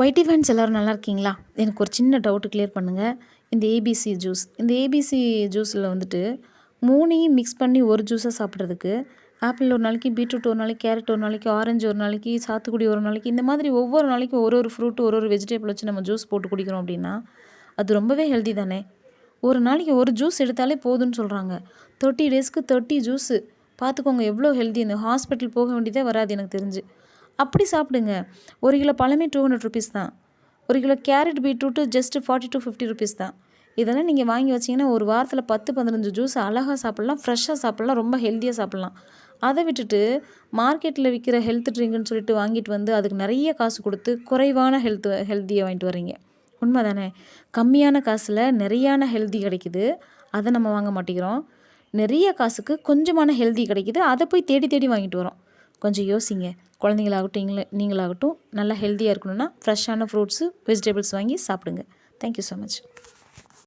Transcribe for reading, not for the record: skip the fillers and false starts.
ஒயிட்டி fans எல்லோரும் நல்லா இருக்கீங்களா? எனக்கு ஒரு சின்ன டவுட்டு கிளியர் பண்ணுங்கள். இந்த ஏபிசி ஜூஸில் வந்துட்டு 3யும் மிக்ஸ் பண்ணி ஒரு ஜூஸாக சாப்பிட்றதுக்கு, ஆப்பிள் ஒரு நாளைக்கு, பீட்ரூட் ஒரு நாளைக்கு, கேரட் ஒரு நாளைக்கு, ஆரஞ்சு ஒரு நாளைக்கு, சாத்துக்குடி ஒரு நாளைக்கு, இந்த மாதிரி ஒவ்வொரு நாளைக்கும் ஒரு ஒரு ஃப்ரூட்டு ஒரு ஒரு வெஜிடபிள் வச்சு நம்ம ஜூஸ் போட்டு குடிக்கிறோம் அப்படின்னா, அது ரொம்பவே ஹெல்தி தானே! ஒரு நாளைக்கு ஒரு ஜூஸ் எடுத்தாலே போதும்னு சொல்கிறாங்க. 30 டேஸ்க்கு 30 ஜூஸு. பார்த்துக்கோங்க எவ்வளோ ஹெல்தின்னு. ஹாஸ்பிட்டல் போக வேண்டியதே வராது எனக்கு தெரிஞ்சு. அப்படி சாப்பிடுங்க. 1 கிலோ பழமே ₹200 தான். 1 kilo carrot, beetroot just 40 to 50 rupees தான். இதெல்லாம் நீங்கள் வாங்கி வச்சிங்கன்னா ஒரு வாரத்தில் 10, 15 ஜூஸ் அழகாக சாப்பிட்லாம், ஃப்ரெஷ்ஷாக சாப்பிட்லாம், ரொம்ப ஹெல்த்தியாக சாப்பிட்லாம். அதை விட்டுட்டு மார்க்கெட்டில் விற்கிற ஹெல்த் ட்ரிங்க்னு சொல்லிட்டு வாங்கிட்டு வந்து அதுக்கு நிறைய காசு கொடுத்து குறைவான ஹெல்த்தியை வாங்கிட்டு வர்றீங்க. உண்மை தானே? கம்மியான காசில் நிறையான ஹெல்தி கிடைக்குது, அதை நம்ம வாங்க மாட்டேங்கிறோம். நிறைய காசுக்கு கொஞ்சமான ஹெல்தி கிடைக்குது, அதை போய் தேடி தேடி வாங்கிட்டு வரோம். கொஞ்சம் யோசிங்க. குழந்தைங்களாகட்டும் நீங்களாகட்டும் நல்லா ஹெல்த்தியாக இருக்கணும்னா ஃப்ரெஷ்ஷான ஃப்ரூட்ஸு வெஜிடபிள்ஸ் வாங்கி சாப்பிடுங்க. Thank you so much.